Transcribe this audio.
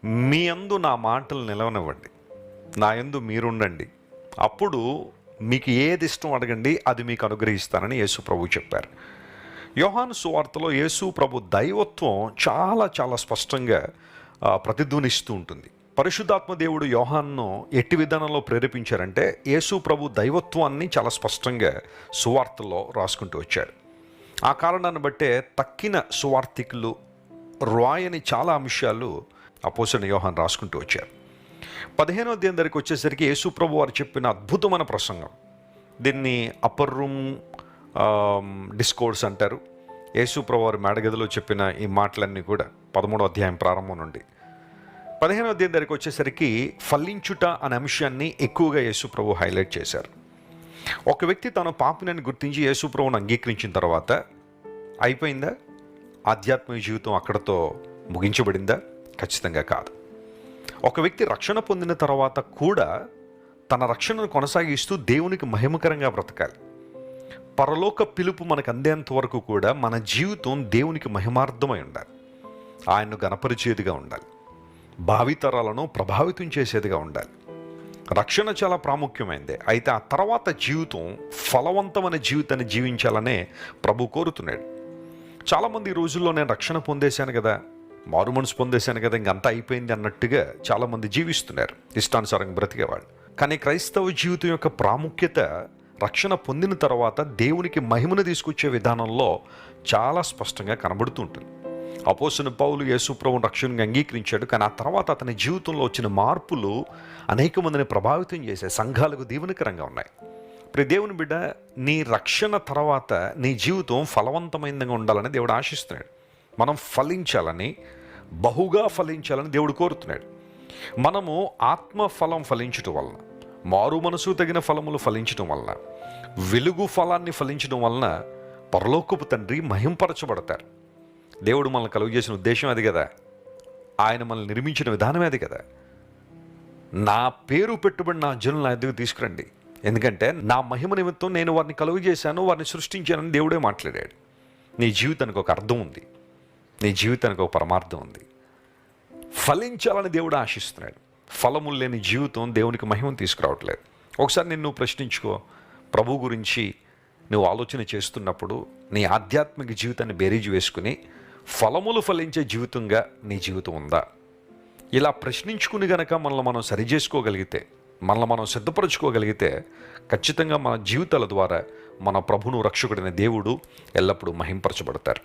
మీ యందు నా మాటలు నిలవనివ్వండి, నా యందు మీరుండండి, అప్పుడు మీకు ఏది ఇష్టం అడగండి, అది మీకు అనుగ్రహిస్తానని యేసు ప్రభు చెప్పారు. యోహాను సువార్తలో యేసు ప్రభు దైవత్వం చాలా చాలా స్పష్టంగా ప్రతిధ్వనిస్తూ ఉంటుంది. పరిశుద్ధాత్మ దేవుడు యోహాన్ను ఎట్టి విధానంలో ప్రేరేపించారంటే యేసు ప్రభు దైవత్వాన్ని చాలా స్పష్టంగా సువార్తల్లో రాసుకుంటూ వచ్చాడు. ఆ కారణాన్ని బట్టే తక్కిన సువార్థికులు రాయని చాలా అంశాలు అపోస్తలుడైన యోహాను రాసుకుంటూ వచ్చారు. 15వ అధ్యాయం దగ్గరికి వచ్చేసరికి యేసు ప్రభు వారు చెప్పిన అద్భుతమైన ప్రసంగం, దీన్ని అప్పర్ రూమ్ డిస్కోర్స్ అంటారు. యేసు ప్రభు వారు మేడగదిలో చెప్పిన ఈ మాటలన్నీ కూడా 13వ అధ్యాయం ప్రారంభం నుండి 15వ అధ్యాయం దగ్గరికి వచ్చేసరికి ఫలించుట అనే అంశాన్ని ఎక్కువగా యేసు ప్రభు హైలైట్ చేశారు. ఒక వ్యక్తి తన పాపినని గుర్తించి యేసు ప్రభువును అంగీకరించిన తర్వాత అయిపోయిందా? ఆధ్యాత్మిక జీవితం అక్కడతో ముగించబడిందా? ఖచ్చితంగా కాదు. ఒక వ్యక్తి రక్షణ పొందిన తర్వాత కూడా తన రక్షణను కొనసాగిస్తూ దేవునికి మహిమకరంగా బ్రతకాలి. పరలోక పిలుపు మనకు అందేంత వరకు కూడా మన జీవితం దేవునికి మహిమార్థమై ఉండాలి, ఆయన్ను గణపరిచేదిగా ఉండాలి, భావితరాలను ప్రభావితం చేసేదిగా ఉండాలి. రక్షణ చాలా ప్రాముఖ్యమైనదే, అయితే ఆ తర్వాత జీవితం ఫలవంతమైన జీవితాన్ని జీవించాలనే ప్రభు కోరుతున్నాడు. చాలామంది ఈ రోజుల్లో నేను రక్షణ పొందేశాను కదా, మారు మనసు పొందేశాను కదా, ఇంకంతా అయిపోయింది అన్నట్టుగా చాలామంది జీవిస్తున్నారు, ఇష్టానుసారంగా బ్రతికేవాళ్ళు. కానీ క్రైస్తవ జీవితం యొక్క ప్రాముఖ్యత రక్షణ పొందిన తర్వాత దేవునికి మహిమను తీసుకొచ్చే విధానంలో చాలా స్పష్టంగా కనబడుతూ ఉంటుంది. అపోస్తలుడైన పౌలు యేసు ప్రభువును రక్షణగా అంగీకరించాడు, కానీ ఆ తర్వాత అతని జీవితంలో వచ్చిన మార్పులు అనేక మందిని ప్రభావితం చేసే సంఘాలకు దీవెనకరంగా ఉన్నాయి. ఇప్పుడు దేవుని బిడ్డ, నీ రక్షణ తర్వాత నీ జీవితం ఫలవంతమైనదిగా ఉండాలని దేవుడు ఆశిస్తున్నాడు. మనం ఫలించాలని, బహుగా ఫలించాలని దేవుడు కోరుతున్నాడు. మనము ఆత్మఫలం ఫలించటం వలన, మారు మనసు తగిన ఫలములు ఫలించడం వలన, వెలుగు ఫలాన్ని ఫలించడం వలన పరలోకపు తండ్రి మహింపరచబడతారు. దేవుడు మనల్ని కలుగు చేసిన ఉద్దేశం అది కదా, ఆయన మనల్ని నిర్మించిన విధానమే అది కదా. నా పేరు పెట్టుబడి నా జనులు నా ఎదుగు తీసుకురండి, ఎందుకంటే నా మహిమ నిమిత్తం నేను వారిని కలుగు చేశాను, వారిని సృష్టించానని దేవుడే మాట్లాడాడు. నీ జీవితానికి ఒక అర్థం ఉంది, నీ జీవితానికి ఒక పరమార్థం ఉంది. ఫలించాలని దేవుడు ఆశిస్తున్నాడు. ఫలములు లేని జీవితం దేవునికి మహిమను తీసుకురావట్లేదు. ఒకసారి నిన్ను ప్రశ్నించుకో, ప్రభు గురించి నువ్వు ఆలోచన చేస్తున్నప్పుడు నీ ఆధ్యాత్మిక జీవితాన్ని బేరీజు వేసుకుని ఫలములు ఫలించే జీవితంగా నీ జీవితం ఉందా? ఇలా ప్రశ్నించుకుని గనక మనల్ని మనం సరిచేసుకోగలిగితే, మనల్ని మనం సిద్ధపరచుకోగలిగితే ఖచ్చితంగా మన జీవితాల ద్వారా మన ప్రభువును రక్షకుడైన దేవుడు ఎల్లప్పుడూ మహింపరచబడతారు.